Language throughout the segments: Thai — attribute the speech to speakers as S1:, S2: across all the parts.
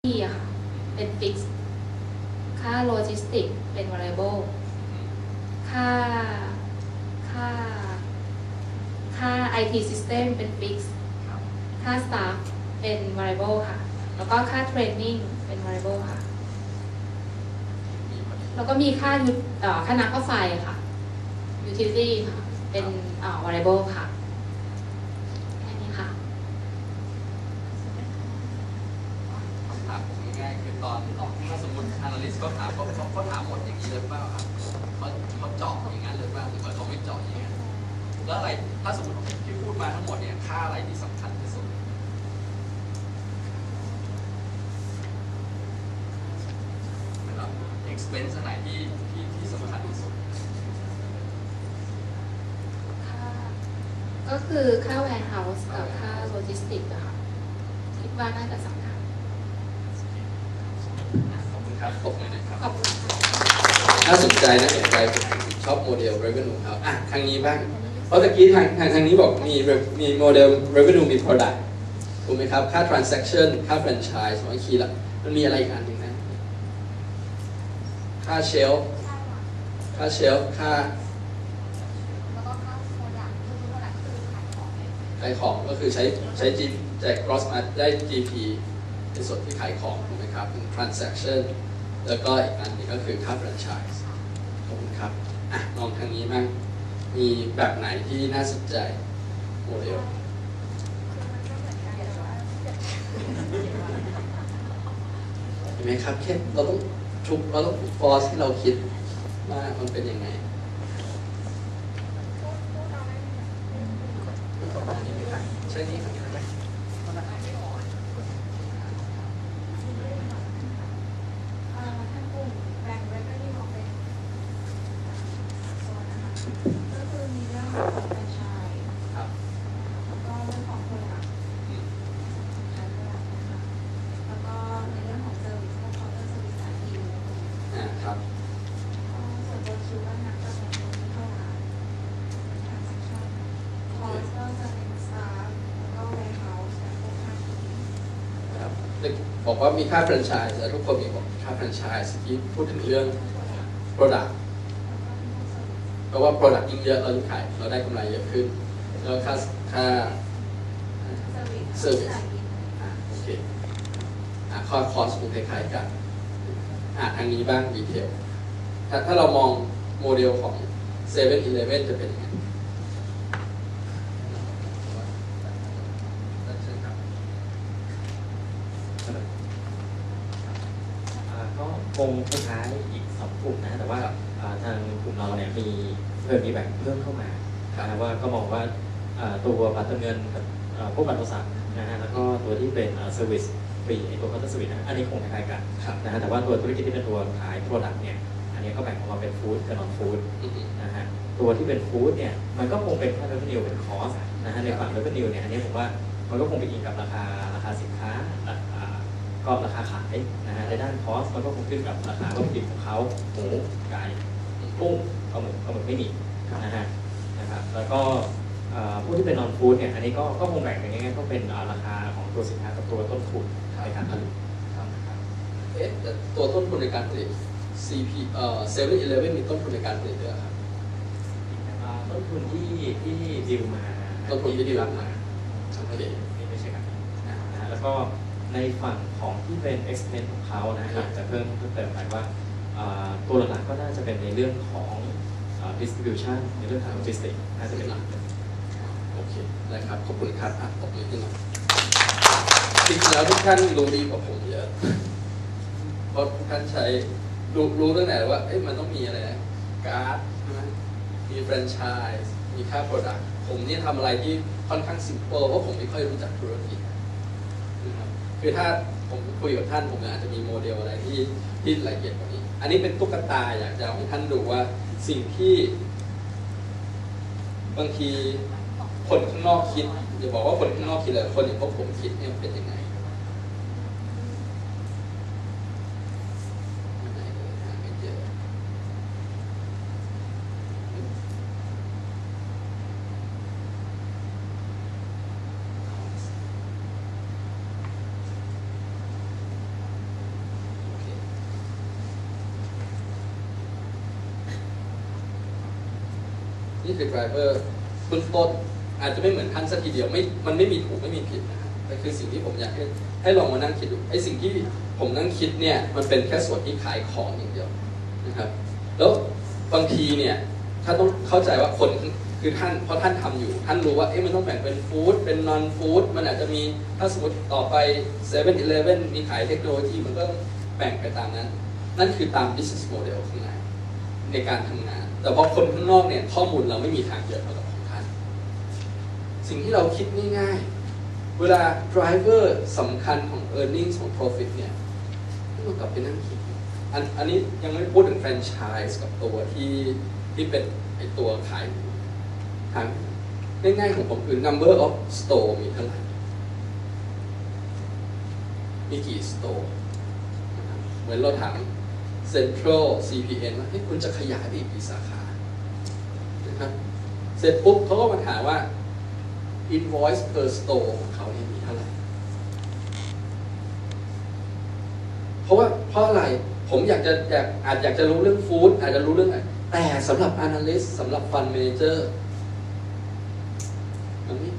S1: ที่อะค่ะเป็นฟิกซ์ค่าโลจิสติกเป็น variable ค่าค่าค่า IT system เป็นฟิกซ์ค่า staff เป็น variable ค่ะแล้วก็ค่า training เป็น variable ค่ะแล้วก็มีค่าค่าน้ำค่าไฟค่ะ utility ค่ะเป็น variable ค่ะแค่นี้ค่ะ
S2: คำถามผมง่ายๆคือตอนถ้าสมมติ analyst ก็ถามเขาถามหมดอย่างนี้เลยเปล่าครับเขาเจาะอย่างนั้นเลยเปล่าหรือว่าเขาไม่เจาะอย่างนั้นแล้วอะไรถ้าสมมติที่พูดมาทั้งหมดเนี่ยค่าอะไรที่สำคัญที่สุดนะครับ expense อันไหนที่สำคัญที่สุด
S1: ก็คือค่า warehouse กับค่า logistics อะค่ะคิดว่าน่าจะสำคัญ
S2: ขอบคุณครับขอบคุณนะครับ
S1: ขอบคุณค่ะ
S3: น่าสนใจชอบโมเดล revenue ครับทางนี้บ้างเพราะตะกี้ทางนี้บอกมีโมเดล revenue มี product ถูกไหมครับค่า transaction ค่า franchise บางทีละมันมีอะไรอีกอันหนึ่งนะค่า shelf ค่า
S4: แล้วก็ค่าโปรดักต์คือโปรดักต์คือขายของเลย
S3: ขายของก็คือใช้ G จาก gross margin ได้ GP ในส่วนที่ขายของถูกไหมครับ transaction แล้วก็อีกอันนึงก็คือค่า franchise ขอบคุณครับมองทางนี้บ้างมีแบบไหนที่น่าสนใจโมเดลเห็นไหมครับแค่เราต้องฟอร์สที่เราคิดว่ามันเป็นยังไงใช่นี่ไหม
S4: ท่านปุ่มแบ่งไว้ก็ยิ่งออกเป็นโซนนะคะก็คือมีเรื่องของแฟรนไชส์
S3: ครับ
S4: แล้วก็เรื่องของโปรดักต์ขายโปรดักต์นะคะแล้วก็ในเรื่องของเซอร์วิสพวกเคาน์เตอร์เซอร์วิสสายดีล
S3: ครับ
S4: ส่วนตัวคิวก็นักจะเป็นคนที่เข้าร้านทางเซ็กชันคอร์สก็จะเป็นสตาฟแล้วก็แวร์เฮาส์และพวกค่าที่
S3: ครับบอกว่ามีค่าแฟรนไชส์แล้วทุกคนมีบอกค่าแฟรนไชส์ที่พูดถึงเรื่อง Product เพราะว่า Product ยิ่งเยอะเราจะขายเราได้กำไรเยอะขึ้นแล้วค่าService โอเคข้อคอสคงคล้ายๆกันทางนี้บ้างดีเทลถ้าเรามองโมเดลของ7-Eleven จะเป็นยังไง
S5: ก็คงคล้ายๆอีก2 กลุ่มนะแต่ว่าทางกลุ่มเราเนี่ยมีแบ่งเพิ่มเข้ามานะว่าก็มองว่าตัวบัตรเติมเงินกับพวกบัตรโทรศัพท์นะฮะแล้วก็ตัวที่เป็นเซอร์วิสฟรีตัวเคาน์เตอร์เซอร์วิสนะอันนี้คงคล้ายๆกันนะฮะแต่ว่าตัวธุรกิจที่เป็นตัวขายโปรดักต์เนี่ยอันนี้ก็แบ่งออกมาเป็นฟู้ดกับนอนฟู้ดนะฮะตัวที่เป็นฟู้ดเนี่ยมันก็คงเป็นค่า revenue เป็นคอสนะฮะในฝั่ง revenue เนี่ยอันนี้ผมว่ามันก็คงไปอิงกับราคาสินค้าก็ราคาขายนะฮะในด้านคอสมันก็คงขึ้นกับราคาวัตถุดิบของเขาหมูไก่กุ้งปลาหมึกไม่มีนะฮะนะครับแล้วก็ผู้ที่เป็นนอนฟู้ดเนี่ยอันนี้ก็คงแบ่งอย่างง่ายๆก็เป็นราคาของตัวสินค้ากับตัวต้นทุนในการผลิตครับ
S3: แต่ตัวต้นทุนในการผลิต 7-Eleven มีต้นทุนในการผลิตด้วยครับ
S5: ต้นทุนที่ดีลมา
S3: ต้นทุนที่ดีลมาโอเค
S5: ไม่ใช่ครับนะฮะแล้วก็ในฝั่งของที่เป็น expense ของเขานะอยากจะเพิ่มเติมไปว่าตัวหลักๆก็น่าจะเป็นในเรื่องของ distribution ในเรื่องของ logistics น่าจะเป็นหลัก
S3: โอเคได้ครับขอบคุณครับตบมือขึ้นหน่อยจริงๆแล้วทุกท่านรู้ดีกว่าผมเยอะเพราะทุกท่านใช้รู้ตั้งแต่ว่ามันต้องมีอะไรนะการ์ดใช่ไหมมีแฟรนไชส์มีค่าโปรดักต์ผมนี่ทำอะไรที่ค่อนข้างซิมเปิลเพราะผมไม่ค่อยรู้จักธุรกิจนะครับคือถ้าผมคุยกับท่านผมอาจจะมีโมเดลอะไรที่ละเอียดกว่านี้ อันนี้เป็นตุ๊กตาอยากจะให้ท่านดูว่าสิ่งที่บางทีคนข้างนอกคิดอย่าบอกว่าคนข้างนอกคิดเลยคนอย่างพวกผมคิดเนี่ยเป็นยังไงไม่เจอ นี่คือ driver เบื้องต้นอาจจะไม่เหมือนท่านสักทีเดียวมันไม่มีถูกไม่มีผิดนะครับแต่คือสิ่งที่ผมอยากให้ลองมานั่งคิดดูไอ้สิ่งที่ผมนั่งคิดเนี่ยมันเป็นแค่ส่วนที่ขายของอย่างเดียวนะครับแล้วบางทีเนี่ยถ้าต้องเข้าใจว่าคนคือท่านเพราะท่านทำอยู่ท่านรู้ว่ามันต้องแบ่งเป็นฟู้ดเป็นนอนฟู้ดมันอาจจะมีถ้าสมมติต่อไป7-Eleven มีขายเทคโนโลยีมันก็แบ่งไปตามนั้นนั่นคือตาม business model ข้างในการทำงานแต่พอคนข้างนอกเนี่ยข้อมูลเราไม่มีทางเยอะเท่ากับของท่านสิ่งที่เราคิดง่ายๆเวลา driver สำคัญของ earnings ของ profit เนี่ยเรากลับไปนั่งคิดอันนี้ยังไม่พูดถึงแฟรนไชส์กับตัวที่เป็นไอตัวขายทางง่ายๆของผมคือ number of store มีเท่าไหร่มีกี่ store เหมือนเราถาม Central CPN ว่าคุณจะขยายไปอีกกี่สาขานะครับเสร็จปุ๊บเขาก็มาถามว่า invoice per store ของเขาเนี่ยมีเท่าไหร่เพราะอะไรผมอาจอยากจะรู้เรื่องฟู้ดอาจจะรู้เรื่องอะไรแต่สำหรับ analyst สำหรับ fund manager มันไม่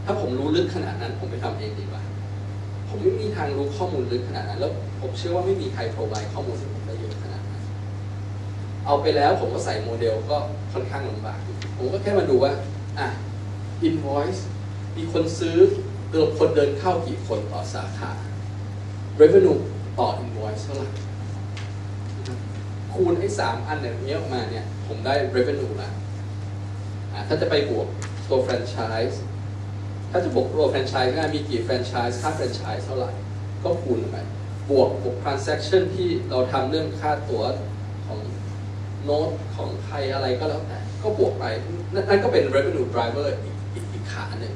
S3: ถ้าผมรู้ลึกขนาดนั้นผมไปทำเองดีกว่าผมไม่มีทางรู้ข้อมูลลึกขนาดนั้นแล้วผมเชื่อว่าไม่มีใคร provide ข้อมูลให้ผมได้เยอะขนาดนั้นเอาไปแล้วผมก็ใส่โมเดลก็ค่อนข้างลำบากผมก็แค่มาดูว่าinvoice มีคนซื้อคนเดินเข้ากี่คนต่อสาขา revenue ต่อ invoice เท่าไหร่คูณให้3อันนี้ออกมาเนี่ยผมได้ revenue ละถ้าจะไปบวกตัว franchise ถ้าจะบวกตัวแฟรนไชส์มีกี่แฟรนไชส์ค่าแฟรนไชส์เท่าไหร่ก็คูณไปบวก transaction ที่เราทำเรื่องค่าตั๋วของโน้ตของใครอะไรก็แล้วแต่ก็บวกไปนั่นก็เป็น revenue driver อีกขาหนึ่ง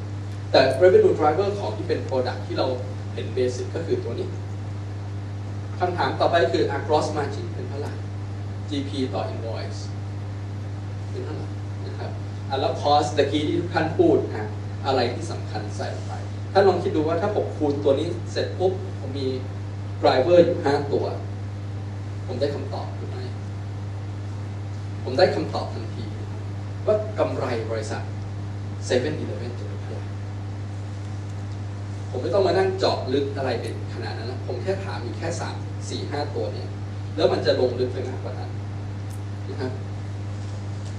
S3: แต่ revenue driver ของที่เป็น product ที่เราเห็น basic ก็คือตัวนี้คำถามต่อไปคือ gross margin เป็นเท่าไหร่ GP ต่อ invoice เป็นเท่าไหร่นะครับแล้ว cost ตะกี้ที่ทุกท่านพูดอะไรที่สำคัญใส่ลงไปถ้าลองคิดดูว่าถ้าผมคูณตัวนี้เสร็จปุ๊บผมมี driver อยู่5ตัวผมได้คำตอบถูกไหมผมได้คำตอบทันทีว่ากำไรบริษัท 7-Eleven จะเป็นเท่าไหร่ผมไม่ต้องมานั่งเจาะลึกอะไรเป็นขนาดนั้นนะผมแค่ถามอยู่แค่3-4-5 ตัวเนี่ยแล้วมันจะลงลึกไปมากกว่านั้นนะครับ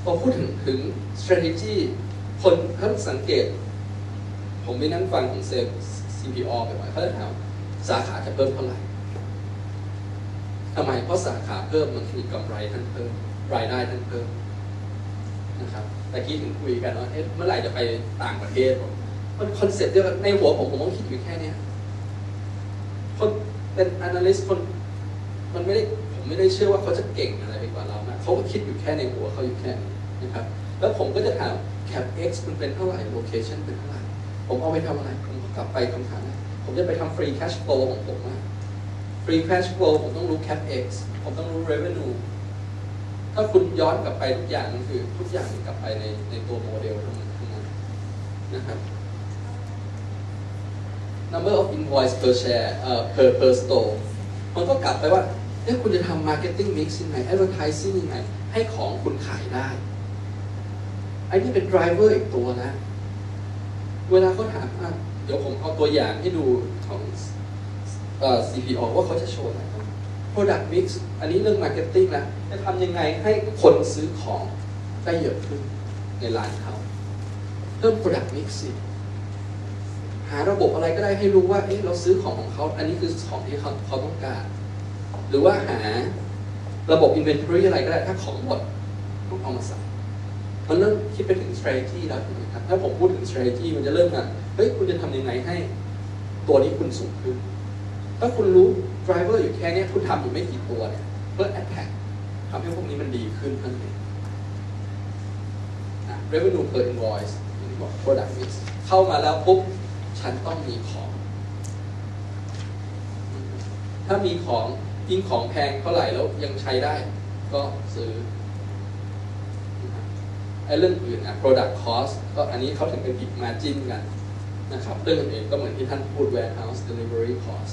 S3: พอพูดถึง strategy คนท่านสังเกตผมไปนั่งฟังของเซลล์ CPO ไปบ่อยเขาจะถามสาขาจะเพิ่มเท่าไหร่ทำไมเพราะสาขาเพิ่มมันคือกำไรท่านเพิ่มรายได้ท่านเพิ่มนะครับแต่กี้ถึงคุยกันว่าเมื่อไหร่จะไปต่างประเทศมันคอนเซ็ปต์เดียวกันในหัวผมต้องคิดอยู่แค่นี้คนเป็น analyst คนมันไม่ได้ผมไม่ได้เชื่อว่าเขาจะเก่งอะไรไปกว่าเรานะเขาก็คิดอยู่แค่ในหัวเขาอยู่แค่นี้นะครับแล้วผมก็จะถาม cap x มันเป็นเท่าไหร่ location เป็นเท่าไหร่ผมเอาไปทำอะไรผมก็กลับไปคำถามนะผมจะไปทำ free cash flow ของผมนะ free cash flow ผมต้องรู้ cap x ผมต้องรู้ revenue ถ้าคุณย้อนกลับไปทุกอย่างมันคือทุกอย่างกลับไปในตัวโมเดลทั้งนั้นนะครับ number of invoice per share per store มันก็กลับไปว่าคุณจะทำ marketing mix ยังไง advertising ยังไงให้ของคุณขายได้ไอ้นี่เป็น driver อีกตัวนะเวลาเขาถามเดี๋ยวผมเอาตัวอย่างให้ดูของ CPO ว่าเขาจะโชว์อะไร product mix อันนี้เรื่อง marketing แล้วจะทำยังไงให้คนซื้อของได้เยอะขึ้นในร้านเขาเพิ่ม product mix สิหาระบบอะไรก็ได้ให้รู้ว่าเราซื้อของเขาอันนี้คือของที่เขาต้องการหรือว่าหาระบบ inventory อะไรก็ได้ถ้าของหมดต้องเอามาใส่มันเริ่มคิดไปถึง strategy แล้วถูกไหมครับถ้าผมพูดถึง strategy มันจะเริ่มมาคุณจะทำยังไงให้ตัวนี้คุณสูงขึ้นถ้าคุณรู้ driver อยู่แค่นี้คุณทำอยู่ไม่กี่ตัวเนี่ยเพื่อ attack ทำให้พวกนี้มันดีขึ้นนั่นเองrevenue per invoice product mix เข้ามาแล้วปุ๊บฉันต้องมีของ ถ้ามีของยิ่งของแพงเท่าไหร่แล้วยังใช้ได้ก็ซื้อไอ้เรื่องอื่นproduct cost ก็อันนี้เขาถึงเป็น big margin กันนะครับเรื่องอื่นก็เหมือนที่ท่านพูด warehouse delivery cost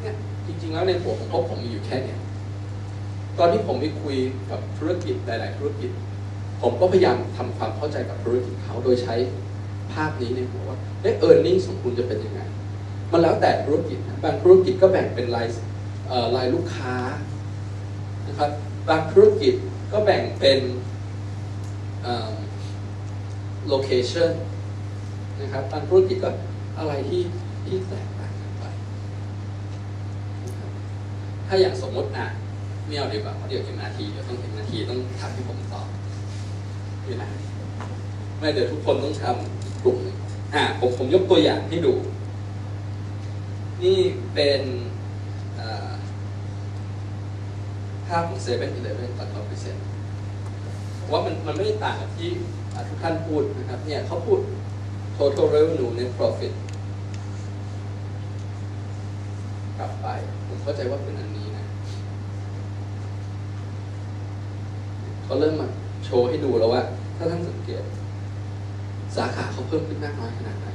S3: เนี่ยจริงๆแล้วในหัวของผมมีอยู่แค่เนี้ยตอนที่ผมไปคุยกับธุรกิจหลายๆธุรกิจ ผมก็พยายามทำความเข้าใจกับธุรกิจเขาโดยใช้ภาพนี้ในหัวว่าearning ของคุณจะเป็นยังไงมันแล้วแต่ธุรกิจนะบางธุรกิจก็แบ่งเป็นรายลูกค้านะครับบางธุรกิจก็แบ่งเป็นlocation นะครับบางธุรกิจก็อะไรที่แตกต่างกันไปนะครับถ้าอย่างสมมติไม่เอาดีกว่าเพราะเดี๋ยวMRTเดี๋ยวต้องMRTต้องทำให้ผมตอบไม่ได้ไม่เดี๋ยวทุกคนต้องทำกลุ่มหนึ่งผมยกตัวอย่างให้ดู นี่เป็นภาพของ7-Eleven ตอนเขาพรีเซนต์ว่ามันไม่ได้ต่างกับที่ทุกท่านพูดนะครับเนี่ยเขาพูด total revenue net profit กลับไปผมเข้าใจว่าเป็นอันนี้นะเขาเริ่มมาโชว์ให้ดูแล้วว่าถ้าท่านสังเกตสาขาเขาเพิ่มขึ้นมากน้อยขนาดไหน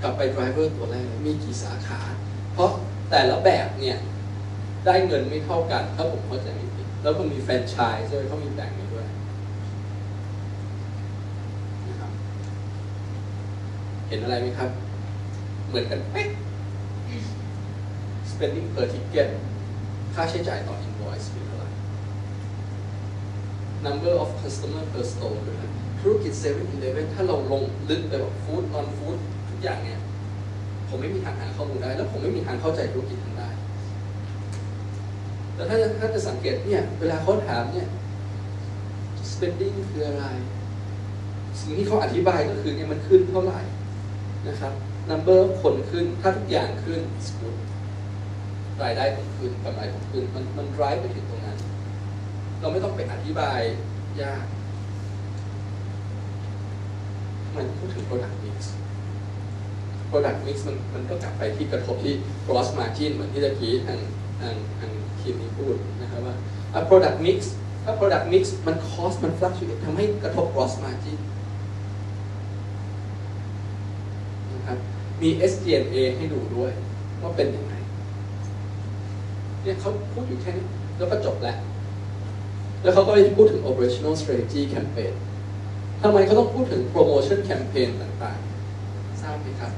S3: กลับไป driver ตัวแรกมีกี่สาขาเพราะแต่ละแบบเนี่ยได้เงินไม่เท่ากันถ้าผมเข้าใจไม่ผิดแล้วก็มีแฟรนไชส์ด้วยเขามีแบ่งไว้ด้วยนะครับเห็นอะไรไหมครับเหมือนกันเป๊ะ spending per ticket ค่าใช้จ่ายต่อ invoice เป็นเท่าไหร่ number of customer per store ด้วยนะธุรกิจ7-Eleven ถ้าเราลงลึกไปแบบ food non food ทุกอย่างเนี่ยผมไม่มีทางหาข้อมูลได้แล้วผมไม่มีทางเข้าใจธุรกิจทั้งได้แต่ถ้าจะสังเกตเนี่ยเวลาเขาถามเนี่ย spending คืออะไรสิ่งที่เขาอธิบายก็คือเนี่ยมันขึ้นเท่าไหร่นะครับ number คนขึ้นถ้าทุกอย่างขึ้น good รายได้ผมขึ้นกำไรผมขึ้นมัน drive ไปถึงตรงนั้นเราไม่ต้องไปอธิบายยากมันพูดถึง product mix product mix มันก็กลับไปที่กระทบที่ gross margin เหมือนที่ตะกี้ทางทีมนี้พูดนะครับว่า product mix ถ้า product mix มัน cost มัน fluctuate ทำให้กระทบ gross margin นะครับมี SG&A ให้ดูด้วยว่าเป็นยังไงเนี่ยเขาพูดอยู่แค่นี้แล้วก็จบแล้วเขาก็ไปพูดถึง operational strategy campaign ทำไมเขาต้องพูดถึง promotion campaign ต่างๆทราบไหมครับ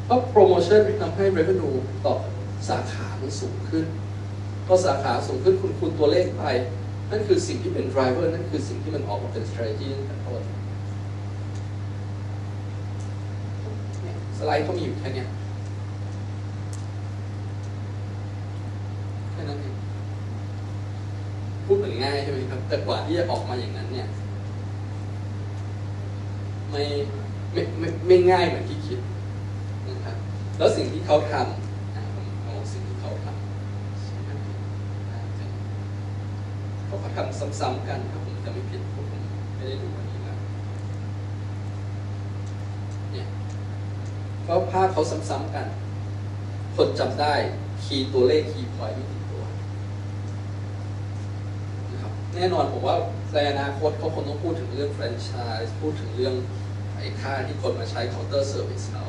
S3: เพราะ promotion ทำให้ revenue ต่อสาขามันสูงขึ้นพอสาขาสูงขึ้นคุณตัวเลขไปนั่นคือสิ่งที่เป็น driver นั่นคือสิ่งที่มันออกมาเป็น strategy ตั้งแต่ต้นสไลด์เขามีอยู่แค่นี้แค่นั้นเองพูดเหมือนง่ายใช่ไหมครับแต่กว่าที่จะออกมาอย่างนั้นเนี่ยไม่ง่ายเหมือนที่คิดนะครับแล้วสิ่งที่เขาทำผมเอาสิ่งที่เขาทำเขาทำซ้ำๆกันถ้าผมจะไม่ผิดผมไม่ได้ดูวันนี้แล้วเนี่ยก็ภาพเขาซ้ำๆกันคนจำได้คีย์ตัวเลขคีย์พอยต์ไม่กี่ตัวนะครับแน่นอนผมว่าในอนาคตเขาคงต้องพูดถึงเรื่องแฟรนไชส์พูดถึงเรื่องไอ้ค่าที่คนมาใช้เคาน์เตอร์เซอร์วิสเขา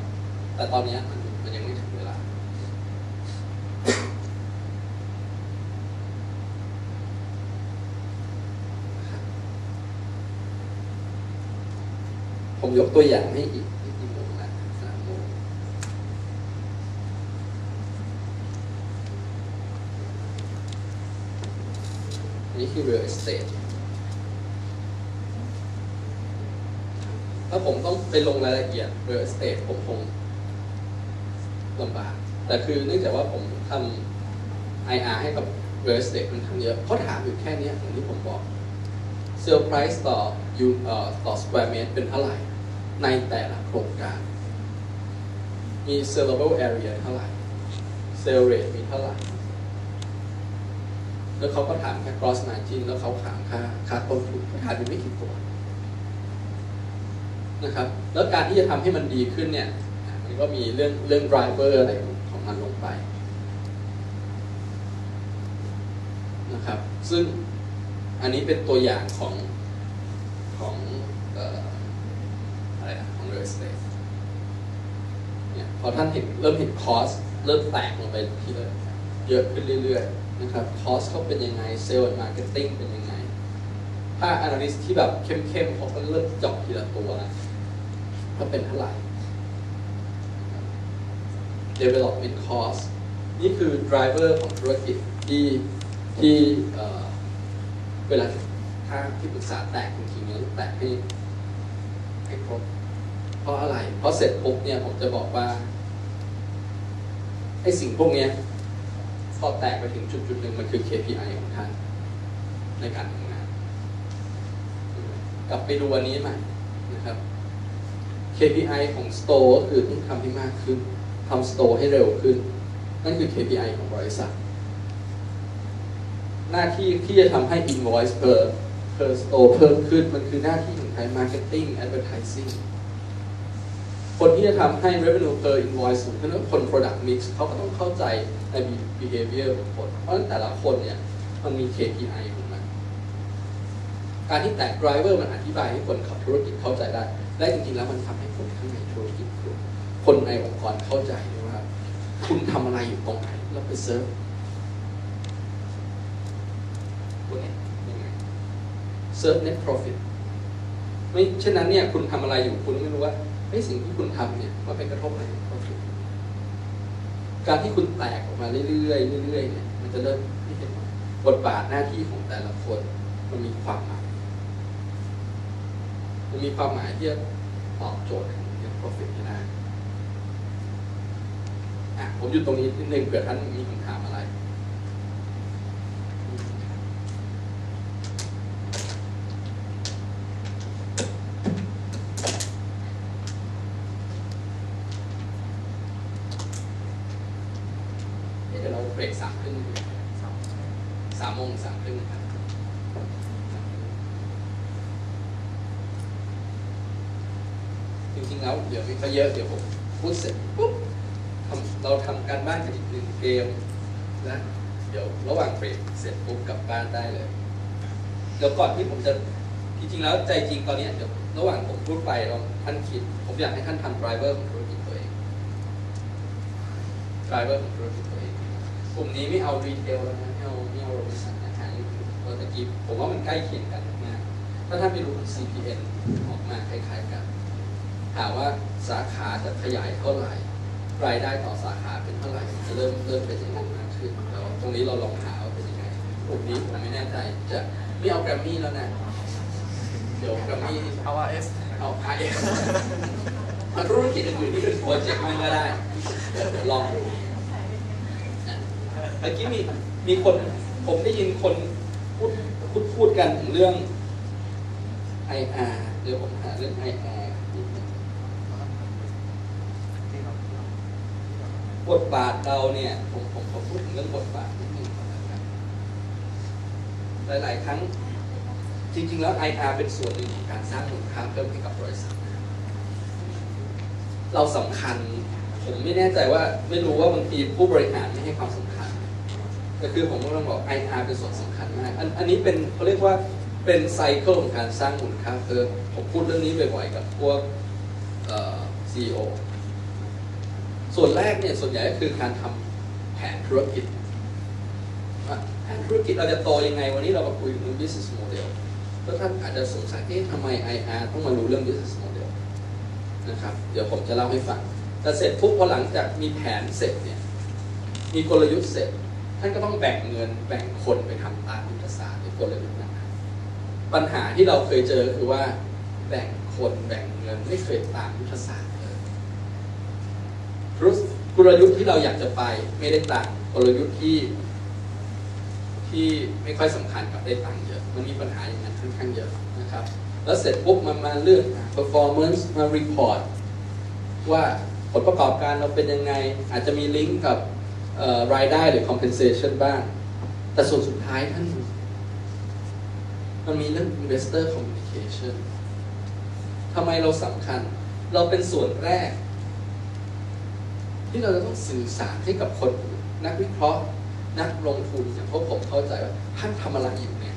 S3: แต่ตอนนี้มันยังไม่ถึงเวลาผมยกตัวอย่างให้อีกกี่โมงละ3 โมงนี่คือ real estate ถ้าผมต้องไปลงรายละเอียด real estate ผมคงลำบากแต่คือเนื่องจากว่าผมทำ IR ให้กับ real estate มันทำเยอะเขาถามอยู่แค่นี้อย่างที่ผมบอก sale price ต่อ square meter เป็นเท่าไหร่ในแต่ละโครงการมี sellable area เท่าไหร่ sale rate มีเท่าไหร่แล้วเขาก็ถามแค่ gross margin แล้วเขาถามค่าต้นทุนเขาถามอยู่ไม่กี่ตัวนะครับแล้วการที่จะทำให้มันดีขึ้นเนี่ยมันก็มีเรื่อง driver อะไรของมันลงไปนะครับซึ่งอันนี้เป็นตัวอย่างของอะไรนะของ real estate เนี่ยพอท่านเริ่มเห็น cost เริ่มแตกลงไปทีละเยอะขึ้นเรื่อยๆนะครับ cost เขาเป็นยังไง sales and marketing เป็นยังไง ถ้า analyst ที่แบบเข้มๆเขาก็เริ่มเจาะทีละตัวนะว่าเป็นเท่าไหร่ development cost นี่คือ driver ของธุรกิจที่เวลาถ้าที่ปรึกษาแตกจริงๆเนี่ยแตกให้ครบเพราะอะไร เพราะเสร็จปุ๊บเนี่ยผมจะบอกว่าไอ้สิ่งพวกเนี้ยพอแตกไปถึงจุดหนึ่งมันคือ KPI ของท่านในการทำงานกลับไปดูอันนี้ใหม่นะครับ KPI ของ Store ก็คือต้องทำให้มากขึ้นทำ Store ให้เร็วขึ้นนั่นคือ KPI ของบริษัทหน้าที่ที่จะทำให้ invoice per store เพิ่มขึ้นมันคือหน้าที่ของทาง marketing advertising คนที่จะทำให้ revenue per invoice สูงขึ้นก็คน product mix เขาก็ต้องเข้าใจใน behavior ของคนเพราะแต่ละคนเนี่ยมันมี KPI ของมันการที่แตก driver มันอธิบายให้คนขับธุรกิจเข้าใจได้และจริงๆแล้วมันทำให้คนข้างในธุรกิจคนในองค์กรเข้าใจด้วยว่าคุณทำอะไรอยู่ตรงไหนแล้วไปเซิร์ฟตัวนี้ยังไงเซิร์ฟ net profit ไม่เช่นนั้นเนี่ยคุณทำอะไรอยู่คุณไม่รู้ว่าสิ่งที่คุณทำเนี่ยมันเป็นกระทบอะไรกับ profit การที่คุณแตกออกมาเรื่อยๆเรื่อยๆเนี่ยมันจะเริ่มที่เห็นบทบาทหน้าที่ของแต่ละคนมันมีความหมายที่จะตอบโจทย์ของ net profit ให้ได้ผมอยู่ตรงนี้นิดนึงเผื่อท่านมีคำถามอะไรเดี๋ยวเราเบรก3:30 3:30 ครับจริงๆแล้วเดี๋ยวไม่เยอะเดี๋ยวผมพูดเสร็จปุ๊บเราทำการบ้านกันอีก1 เกมนะเดี๋ยวระหว่างเบรกเสร็จปุ๊บกลับบ้านได้เลยเดี๋ยวก่อนที่ผมจะจริงๆแล้วใจจริงตอนนี้เดี๋ยวระหว่างผมพูดไปท่านคิดผมอยากให้ท่านทำ driver ของธุรกิจตัวเอง driver ของธุรกิจตัวเองกลุ่มนี้ไม่เอารีเทลแล้วนะไม่เอาโรบินสันอาหารตัวตะกี้ผมว่ามันใกล้เคียงกันมากถ้าท่านไปดู CPN ออกมาคล้ายๆกันถามว่าสาขาจะขยายเท่าไหร่รายได้ต่อสาขาเป็นเท่าไหร่จะเริ่มเป็นอย่างนั้นมากขึ้นแล้วตรงนี้เราลองหาว่าเป็นยังไงกลุ่มนี้ผมไม่แน่ใจจะไม่เอาแกรมมี่แล้วนะเดี๋ยวแกรมมี่เอา RS มาธุรกิจอื่นที่เป็นโปรเจกต์มันก็ได้ลองดูเมื่อกี้มีคนผมได้ยินคนพูดกันถึงเรื่อง IR เดี๋ยวผมหาเรื่อง IR บทบาทเราเนี่ยผมขอพูดถึงเรื่องบทบาทนิดนึงก่อนนะครับหลายๆครั้งจริงๆแล้ว IR เป็นส่วนหนึ่งของการสร้างมูลค่าเพิ่มให้กับบริษัทเราสำคัญผมไม่แน่ใจว่าไม่รู้ว่าบางทีผู้บริหารไม่ให้ความสำคัญแต่คือผมก็ต้องบอก IR เป็นส่วนสำคัญมากอันนี้เป็นเขาเรียกว่าเป็นไซเคิลของการสร้างมูลค่าเพิ่มผมพูดเรื่องนี้บ่อยๆกับพวกCEO ส่วนแรกเนี่ยส่วนใหญ่ก็คือการทำแผนธุรกิจแผนธุรกิจเราจะโตยังไงวันนี้เรามาคุยถึง business model แล้วท่านอาจจะสงสัยทำไม IR ต้องมารู้เรื่อง business model นะครับเดี๋ยวผมจะเล่าให้ฟังแต่เสร็จปุ๊บพอหลังจากมีแผนเสร็จเนี่ยมีกลยุทธ์เสร็จท่านก็ต้องแบ่งเงินแบ่งคนไปทำตามยุทธศาสตร์หรือกลยุทธ์นั้นปัญหาที่เราเคยเจอคือว่าแบ่งคนแบ่งเงินไม่เคยตามยุทธศาสตร์เลยกลยุทธ์ที่เราอยากจะไปไม่ได้ตามกลยุทธ์ที่ไม่ค่อยสำคัญกับได้ตังค์เยอะมันมีปัญหาอย่างนั้นค่อนข้างเยอะนะครับแล้วเสร็จปุ๊บมาเลือก performance มา report ว่าผลประกอบการเราเป็นยังไงอาจจะมีลิงก์กับรายได้หรือ compensation บ้างแต่ส่วนสุดท้ายท่านมันมีเรื่อง investor communication ทำไมเราสำคัญเราเป็นส่วนแรกที่เราจะต้องสื่อสารให้กับคนนักวิเคราะห์นักลงทุนอย่างพวกผมเข้าใจว่าท่านทำอะไรอยู่เนี่ย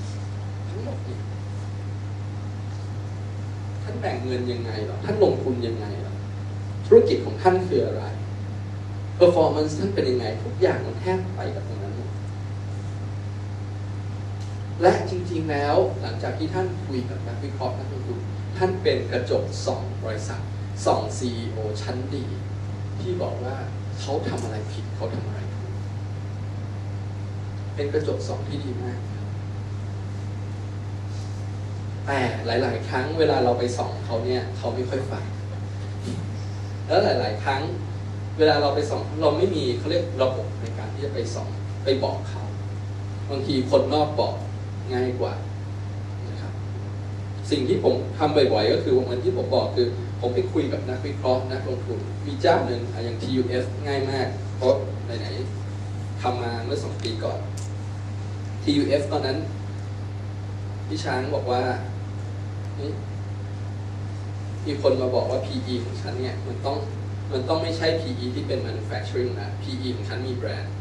S3: ทั้งหมดเนี่ยท่านแบ่งเงินยังไงหรอท่านลงทุนยังไงหรอธุรกิจของท่านคืออะไร performance ท่านเป็นยังไงทุกอย่างมันแทบไปกับตรงนั้นหมด และจริงๆแล้วหลังจากที่ท่านคุยกับนักวิเคราะห์นักลงทุนท่านเป็นกระจกส่องบริษัทส่อง CEO ชั้นดี ที่บอกว่าเขาทำอะไรผิดเขาทำอะไรถูกเป็นกระจกส่องที่ดีมากแต่หลายๆครั้งเวลาเราไปส่องเขาเนี่ยเขาไม่ค่อยฟังแล้วหลายๆครั้งเวลาเราไปส่องเราไม่มีเขาเรียกระบบในการที่จะไปส่องไปบอกเขาบางทีคนนอกบอกง่ายกว่านะครับสิ่งที่ผมทำบ่อยๆก็คือเหมือนที่ผมบอกคือผมไปคุยกับนักวิเคราะห์นักลงทุนมีเจ้าหนึ่งอย่าง TUF ง่ายมากเพราะไหนๆทำมาเมื่อ2 ปีก่อน TUF ตอนนั้นพี่ช้างบอกว่ามีคนมาบอกว่า PE ของฉันเนี่ยมันต้องไม่ใช่ PE ที่เป็น manufacturing นะ PE ของฉันมีแบรนด์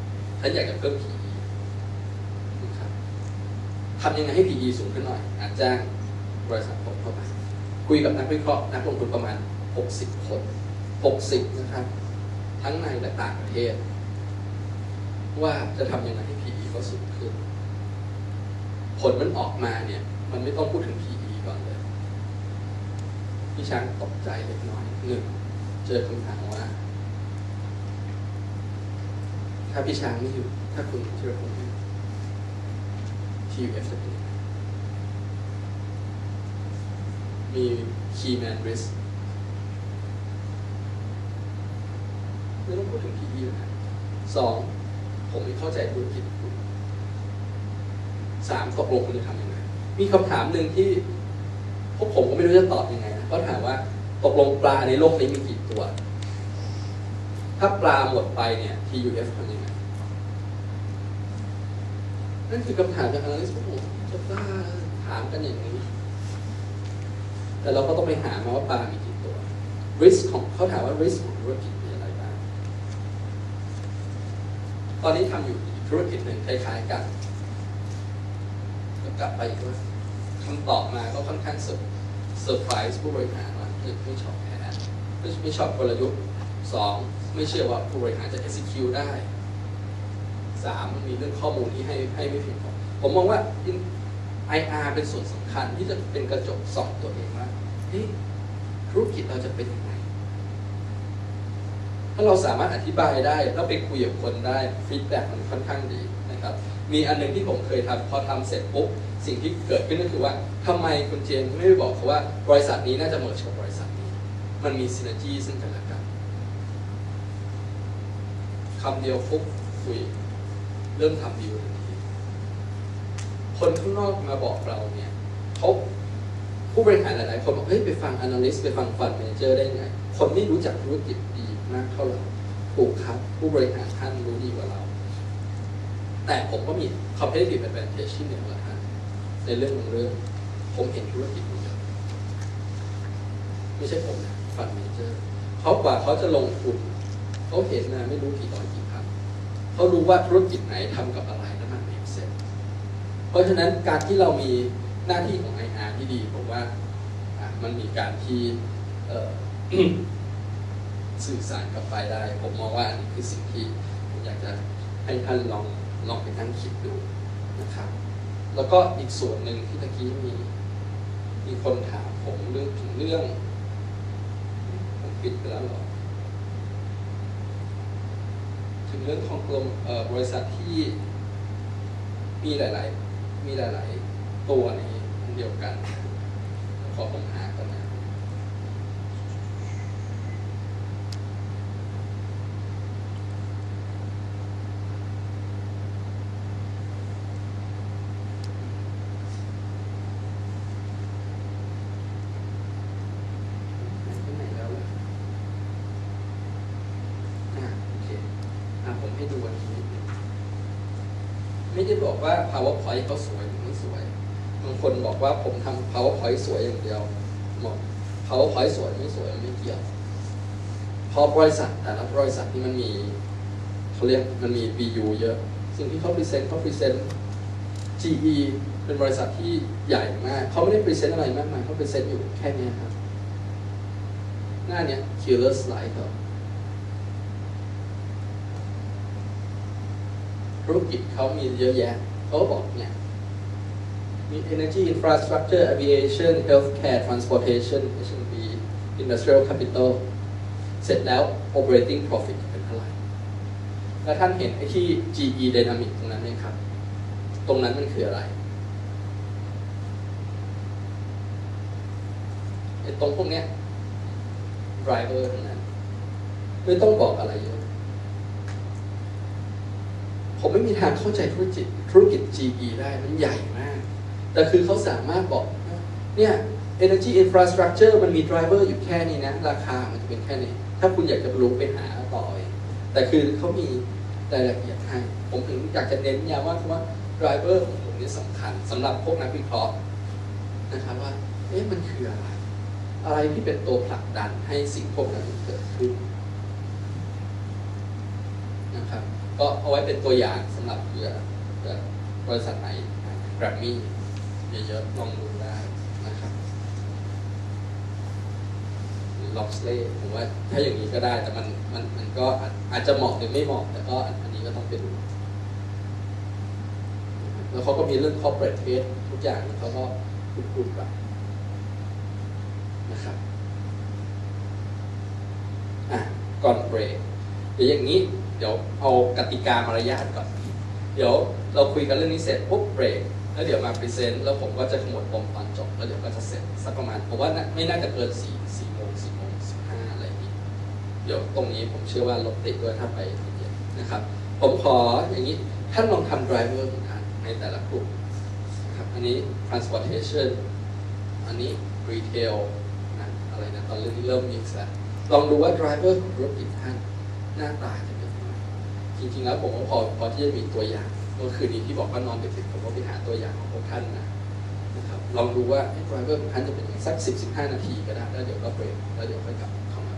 S3: ฉันอยากจะเพิ่ม PE นะครับทำยังไงให้ PE สูงขึ้นหน่อยอาจจ้างบริษัทผมเข้าไปคุยกับนักวิเคราะห์นักลงทุนประมาณ60 คน60นะครับทั้งในและต่างประเทศว่าจะทำยังไงให้ PE ก็สูงขึ้นผลมันออกมาเนี่ยมันไม่ต้องพูดถึง PE ก่อนเลยพี่ช้างตกใจเล็กน้อยเจอคำถามว่าถ้าพี่ช้างไม่อยู่ถ้าคุณธีรพงศ์ไม่อยู่ TUF จะเป็นมี Key Man Risk ไม่ต้องพูดถึง PE นะ2ผมไม่เข้าใจธุรกิจคุณ3ตกลงคุณจะทำยังไงมีคำถามหนึ่งที่พวกผมก็ไม่รู้จะตอบยังไงนะก็ถามว่าตกลงปลาในโลกนี้มีกี่ตัวถ้าปลาหมดไปเนี่ย TUF ทำยังไงนั่นคือคำถามจาก analyst พวกผมจะบ้าถามกันอย่างนี้แต่เราก็ต้องไปหามาว่าปลามีกี่ตัว risk ของเขาถามว่า risk ของธุรกิจมีอะไรบ้างตอนนี้ทำอยู่ธุรกิจหนึ่งคล้ายๆกันก็กลับไปอีกว่าคำตอบมาก็ค่อนข้างเซอร์ไพรส์ผู้บริหารว่าไม่ชอบแผนไม่ชอบกลยุทธ์2ไม่เชื่อว่าผู้บริหารจะ execute ได้3มันมีเรื่องข้อมูลที่ให้ไม่เพียงพอผมมองว่า IR เป็นส่วนสำคัญที่จะเป็นกระจกส่องตัวเองว่าธุรกิจเราจะเป็นยังไงถ้าเราสามารถอธิบายได้แล้วไปคุยกับคนได้ฟีดแบ็กมันค่อนข้างดีนะครับมีอันหนึ่งที่ผมเคยทำพอทำเสร็จปุ๊บสิ่งที่เกิดขึ้นก็คือว่าทำไมคุณเจมส์ไม่ไปบอกเขาว่าบริษัทนี้น่าจะเมิร์จกับบริษัทนี้มันมีซินเนอร์จีซึ่งกันและกันคำเดียวปุ๊บคุยเริ่มทำดีลทันทีคนข้างนอกมาบอกเราเนี่ยเขาผู้บริหารหลายๆคนบอกเฮ้ยไปฟัง analyst ไปฟัง fund manager ได้ไงคนไม่รู้จักธุรกิจดีมากเท่าเราถูกครับผู้บริหารท่านรู้ดีกว่าเราแต่ผมก็มี competitive advantage ที่เหนือกว่าท่านในเรื่องบางเรื่องผมเห็นธุรกิจมันเยอะไม่ใช่ผมนะฟันเมเจอร์เขากว่าเขาจะลงทุนเขาเห็นนะไม่รู้กี่ร้อยกี่พันเขารู้ว่าธุรกิจไหนทำกับอะไรแล้วมันมีเซ็นเพราะฉะนั้นการที่เรามีหน้าที่ของ IR ที่ดีผมว่ามันมีการที่สื่อสารกับไปได้ผมมองว่าอันนี้คือสิ่งที่ผมอยากจะให้ท่านลองไปนั่งคิดดูนะครับแล้วก็อีกส่วนหนึ่งที่ตะกี้มีคนถามผมเรื่องผมปิดไปแล้วหรอถึงเรื่องของกลุ่มบริษัทที่มีหลายตัวในเดียวกันขอผมหากันนะผมให้ดูวันนี้ไม่ได้บอกว่า PowerPoint เขาสวยหรือไม่สวยบางคนบอกว่าผมทำ PowerPoint สวยอย่างเดียวบอก PowerPoint สวยไม่สวยไม่เกี่ยวพอบริษัทแต่ละบริษัทที่มันมีเขาเรียกมันมี BU เยอะสิ่งที่เขาพรีเซนต์GE เป็นบริษัทที่ใหญ่มากเขาไม่ได้พรีเซนต์อะไรมากมายเขาพรีเซนต์อยู่แค่นี้ครับหน้าเนี้ย Killer Slide ครับธุรกิจเขามีเยอะแยะเขาบอกเนี่ย มี energy infrastructure aviation healthcare transportation H&B industrial capital เสร็จแล้ว operating profit เป็นเท่าไหร่แล้วท่านเห็นไอ้ที่ GE Dynamic ตรงนั้นไหมครับตรงนั้นมันคืออะไรไอ้ตรงพวกเนี้ย driver ทั้งนั้นไม่ต้องบอกอะไรเยอะผมไม่มีทางเข้าใจธุรกิจ GE ได้มันใหญ่มากแต่คือเขาสามารถบอกเนี่ย energy infrastructure มันมี driver อยู่แค่นี้นะราคามันจะเป็นแค่นี้ถ้าคุณอยากจะรู้ไปหาต่อเองแต่คือเขามีรายละเอียดให้ผมถึงอยากจะเน้นย้ำว่า driver ของผมนี่สำคัญสำหรับพวกนักวิเคราะห์นะครับว่ามันคืออะไรที่เป็นตัวผลักดันให้สิ่งพวกนั้นเกิดขึ้นนะครับก็เอาไว้เป็นตัวอย่างสำหรับเผื่อบริษัทไหน Grammy เยอะๆลองดูได้นะครับหรือ Loxley ผมว่าถ้าอย่างนี้ก็ได้แต่มันก็อาจจะเหมาะหรือไม่เหมาะแต่ก็อันนี้ก็ต้องไปดูแล้วเขาก็มีเรื่อง corporate trade ทุกอย่างเขาก็พูดไปนะครับก่อนเบรกเดี๋ยวอย่างนี้เดี๋ยวเอากติกามารยาทก่อนเดี๋ยวเราคุยกันเรื่องนี้เสร็จปุ๊บเบรกแล้วเดี๋ยวมาพรีเซนต์แล้วผมก็จะขมวดปมตอนจบแล้วเดี๋ยวก็จะเสร็จสักประมาณผมว่าไม่น่าจะเกิน4 โมง 15อะไรอย่างนี้เดี๋ยวตรงนี้ผมเชื่อว่ารถติดด้วยถ้าไปเย็นนะครับผมขออย่างนี้ท่านลองทำ driver ของท่านในแต่ละกลุ่มนะครับอันนี้ transportation อันนี้ retail อะไรนะตอนเริ่ม mix แล้วลองดูว่า driver ของธุรกิจท่านหน้าตาจะเป็นยังไงจริงๆแล้วผมก็พอที่จะมีตัวอย่างเมื่อคืนนี้ที่บอกว่านอนดึกๆผมก็ไปหาตัวอย่างของพวกท่านนะครับลองดูว่าไอ้ driver ของท่านจะเป็นสัก 10-15 นาทีก็ได้แล้วเดี๋ยวก็เบรกแล้วเดี๋ยวค่อยกลับเข้ามา